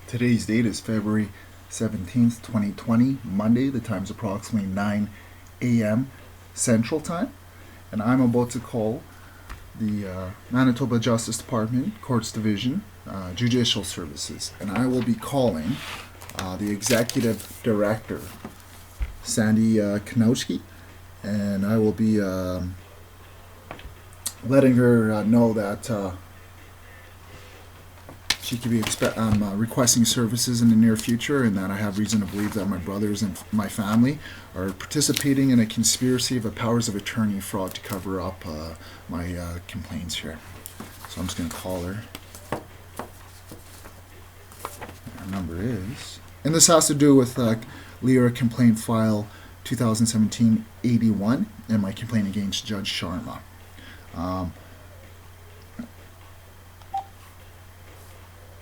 Today's date is February 17th, 2020, Monday. The time's approximately 9 a.m. Central Time. And I'm about to call the Manitoba Justice Department, Courts Division, Judicial Services. And I will be calling the Executive Director, Sandy Kuchinski. And I will be letting her know that she could be requesting services in the near future, and that I have reason to believe that my brothers and my family are participating in a conspiracy of a powers of attorney fraud to cover up my complaints here. So I'm just going to call her. Her number is, and this has to do with LERA Complaint File 2017-81 and my complaint against Judge Sharma.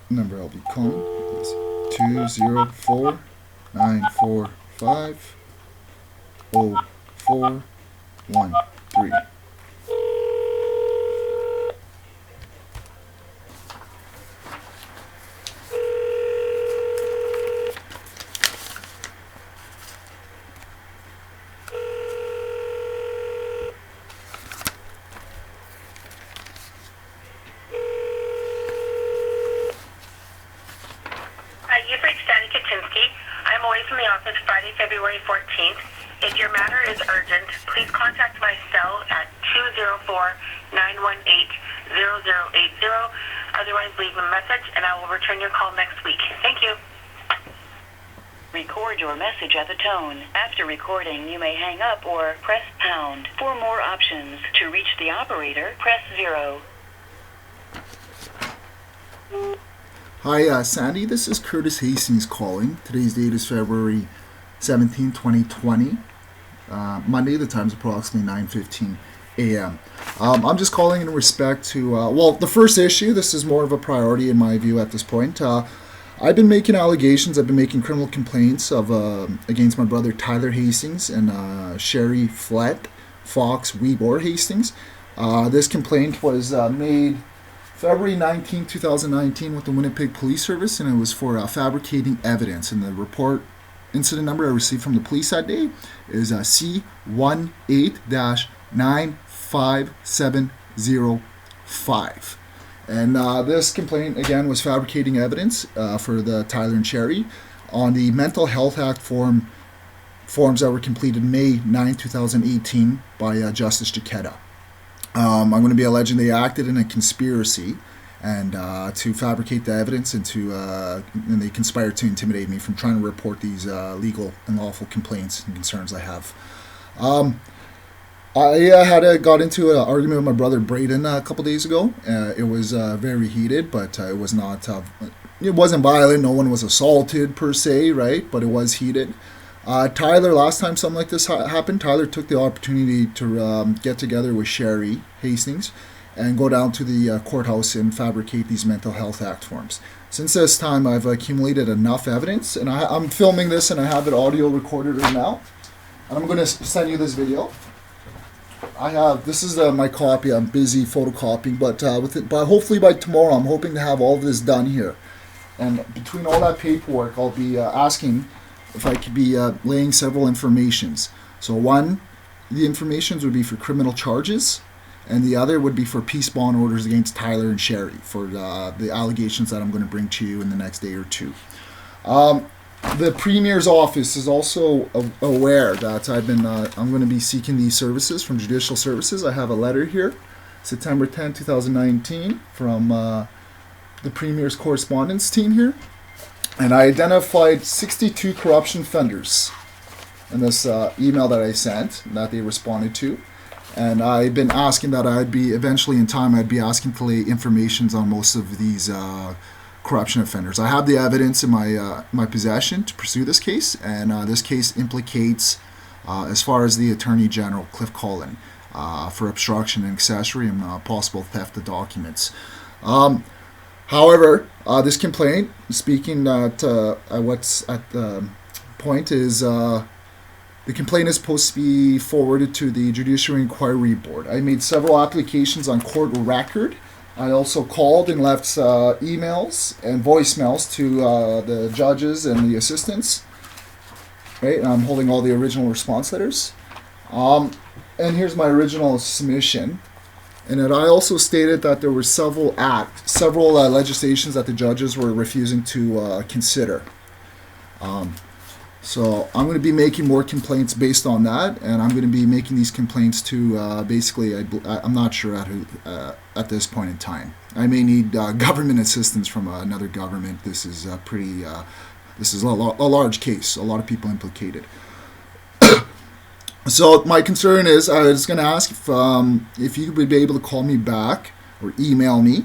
Number I'll be calling is 204-945-0413. You've reached Sandy Kuchinski. I'm away from the office Friday, February 14th. If your matter is urgent, please contact my cell at 204-918-0080. Otherwise, leave a message and I will return your call next week. Thank you. Record your message at the tone. After recording, you may hang up or press pound. For more options, to reach the operator, press 0. Hi, Sandy. This is Curtis Hastings calling. Today's date is February 17, 2020. Monday, the time's approximately 9:15 a.m. I'm just calling in respect to, the first issue. This is more of a priority in my view at this point. I've been making allegations. I've been making criminal complaints of against my brother Tyler Hastings and Sherry Flett, Fox, Weebor Hastings. This complaint was made February 19, 2019 with the Winnipeg Police Service, and it was for fabricating evidence. And the report incident number I received from the police that day is C18-95705. And this complaint, again, was fabricating evidence for the Tyler and Sherry on the Mental Health Act forms that were completed May 9, 2018 by Justice Dirctor. I'm going to be alleging they acted in a conspiracy and to fabricate the evidence and they conspired to intimidate me from trying to report these legal and lawful complaints and concerns I have. I got into an argument with my brother Braden a couple days ago. It was very heated, but it was not. It wasn't violent. No one was assaulted per se, right? But it was heated. Tyler, last time something like this happened, Tyler took the opportunity to get together with Sherry Hastings and go down to the courthouse and fabricate these Mental Health Act forms. Since this time, I've accumulated enough evidence, and I'm filming this, and I have it audio recorded right now. And I'm going to send you this video. This is my copy. I'm busy photocopying, but hopefully by tomorrow, I'm hoping to have all of this done here. And between all that paperwork, I'll be asking if I could be laying several informations. So one, the informations would be for criminal charges, and the other would be for peace bond orders against Tyler and Sherry for the allegations that I'm going to bring to you in the next day or two. The Premier's office is also aware that I'm going to be seeking these services from Judicial Services. I have a letter here, September 10, 2019, from the Premier's correspondence team here. And I identified 62 corruption offenders in this email that I sent that they responded to. And I've been asking that eventually in time, I'd be asking to lay informations on most of these corruption offenders. I have the evidence in my possession to pursue this case. And this case implicates, as far as the Attorney General, Cliff Cullen, for obstruction and accessory and possible theft of documents. However, this complaint, speaking at what's at the point, is the complaint is supposed to be forwarded to the Judicial Inquiry Board. I made several applications on court record I also called and left emails and voicemails to the judges and the assistants. Right, and I'm holding all the original response letters. And here's my original submission. And then I also stated that there were several legislations that the judges were refusing to consider. So I'm going to be making more complaints based on that, and I'm going to be making these complaints to basically, I'm not sure at this point in time. I may need government assistance from another government. This is this is a large case, a lot of people implicated. So my concern is, I was going to ask if you would be able to call me back or email me.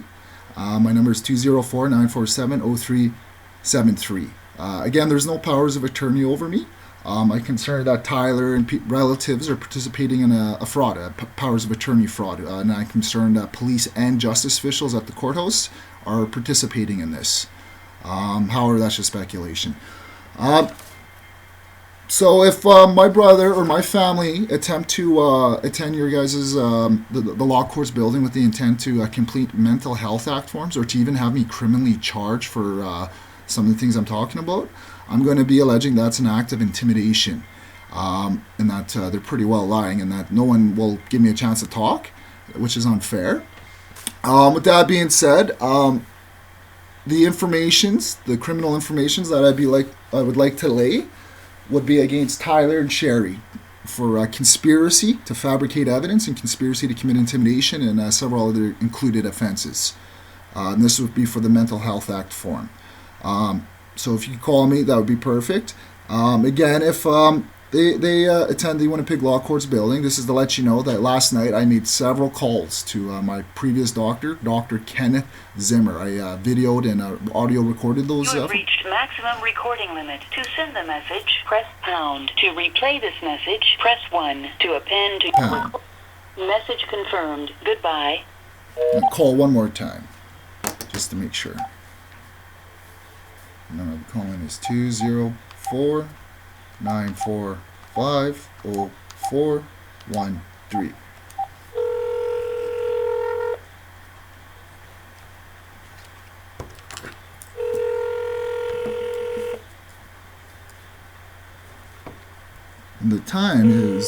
My number is 204-947-0373. Again, there's no powers of attorney over me. I'm concerned that Tyler and relatives are participating in a fraud, powers of attorney fraud. And I'm concerned that police and justice officials at the courthouse are participating in this. However, that's just speculation. So if my brother or my family attempt to attend your guys' the law courts building with the intent to complete mental health act forms, or to even have me criminally charged for some of the things I'm talking about, I'm going to be alleging that's an act of intimidation, and that they're pretty well lying, and that no one will give me a chance to talk, which is unfair. With that being said, the criminal informations that I would like to lay would be against Tyler and Sherry for conspiracy to fabricate evidence and conspiracy to commit intimidation, and several other included offenses. And this would be for the Mental Health Act form. So if you call me, that would be perfect. Again, if they attend the Winnipeg Law Courts building, this is to let you know that last night I made several calls to my previous doctor, Dr. Kenneth Zimmer. I videoed and audio recorded those. You have reached maximum recording limit. To send the message, press pound. To replay this message, press 1. To append to message confirmed. Goodbye. And call one more time, just to make sure. Number I'm calling is 204-945-0413. And the time is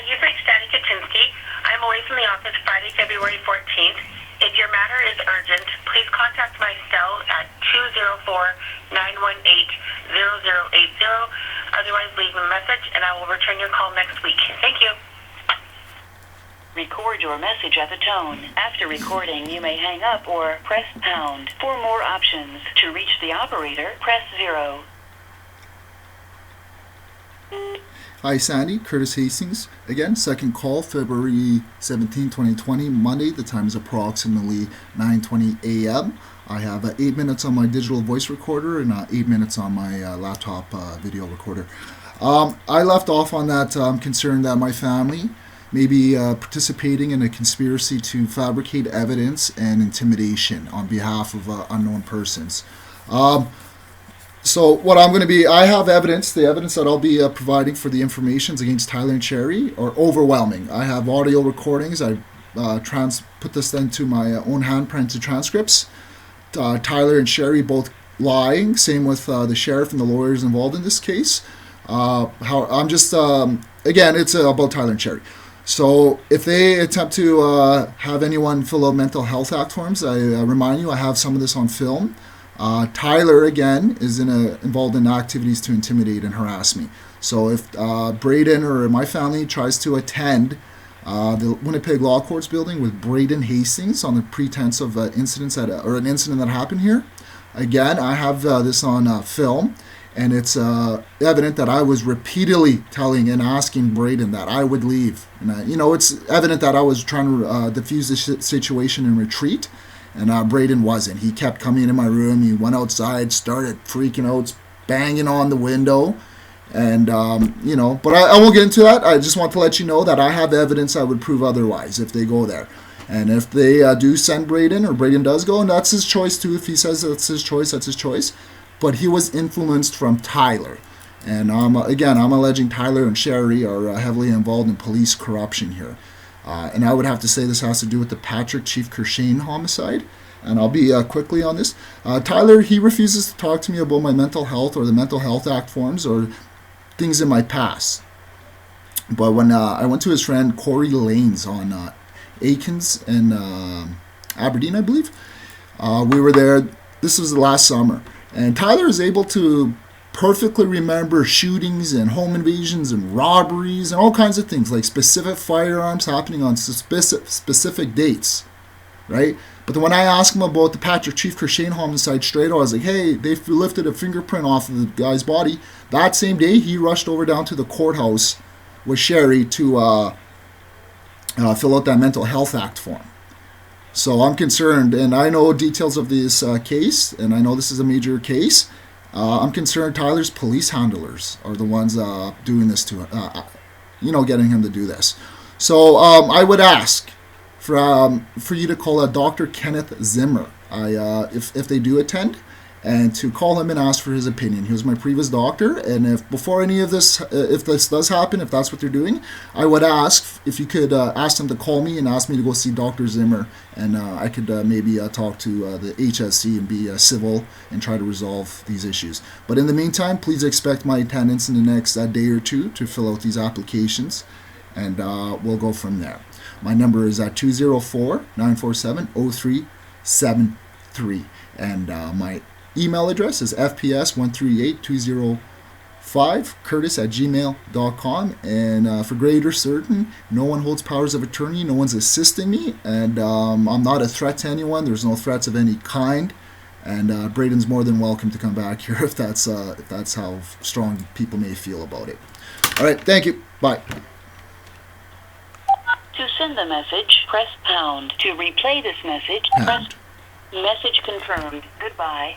You've reached Danny Kuchinski. I'm away from the office Friday, February 14th. If your matter is urgent, please contact my cell at 204-918-0080. Otherwise, leave a message and I will return your call next week. Thank you. Record your message at the tone. After recording, you may hang up or press pound. For more options, to reach the operator, press 0. Hi, Sandy. Curtis Hastings. Again, second call, February 17, 2020, Monday. The time is approximately 9:20 a.m. I have 8 minutes on my digital voice recorder and 8 minutes on my laptop video recorder. I left off on that concern that my family may be participating in a conspiracy to fabricate evidence and intimidation on behalf of unknown persons. So what I'm going to be, I have evidence. The evidence that I'll be providing for the informations against Tyler and Sherry are overwhelming. I have audio recordings. I put this into my own hand-printed transcripts. Tyler and Sherry both lying. Same with the sheriff and the lawyers involved in this case. Again, it's about Tyler and Sherry. So if they attempt to have anyone fill out mental health act forms, I remind you I have some of this on film. Tyler, again, is involved in activities to intimidate and harass me. So if Braden or my family tries to attend the Winnipeg Law Courts building with Braden Hastings on the pretense of an incident that happened here, again, I have this on film, and it's evident that I was repeatedly telling and asking Braden that I would leave. And it's evident that I was trying to diffuse the situation and retreat. And Braden wasn't. He kept coming into my room. He went outside, started freaking out, banging on the window. And, but I won't get into that. I just want to let you know that I have evidence I would prove otherwise if they go there. And if they do send Braden, or Braden does go, and that's his choice too. If he says that's his choice, that's his choice. but he was influenced from Tyler. And again, I'm alleging Tyler and Sherry are heavily involved in police corruption here. And I would have to say this has to do with the Patrick Chief Kershane homicide. And I'll be quickly on this. Tyler, he refuses to talk to me about my mental health or the Mental Health Act forms or things in my past. But when I went to his friend Corey Lanes on Aikens and Aberdeen, I believe, we were there. This was the last summer. And Tyler is able to perfectly remember shootings and home invasions and robberies and all kinds of things, like specific firearms happening on specific dates, right? But then when I asked him about the Patrick Chief Kershane homicide straight, I was like, hey, they lifted a fingerprint off of the guy's body. That same day, he rushed over down to the courthouse with Sherry to fill out that Mental Health Act form. So I'm concerned, and I know details of this case, and I know this is a major case. I'm concerned Tyler's police handlers are the ones doing this to getting him to do this. So I would ask for you to call Dr. Kenneth Zimmer if they do attend, and to call him and ask for his opinion. He was my previous doctor, and if before any of this, if this does happen, if that's what they're doing, I would ask if you could ask them to call me and ask me to go see Dr. Zimmer, and I could maybe talk to the HSC and be civil and try to resolve these issues. But in the meantime, please expect my attendance in the next day or two to fill out these applications, and we'll go from there. My number is at 204-947-0373, and my email address is fps138205curtis@gmail.com. And for greater certain, no one holds powers of attorney, no one's assisting me, and I'm not a threat to anyone. There's no threats of any kind, and Braden's more than welcome to come back here if that's how strong people may feel about it. All right, thank you. Bye. To send the message, press pound. To replay this message, press message confirmed. Goodbye.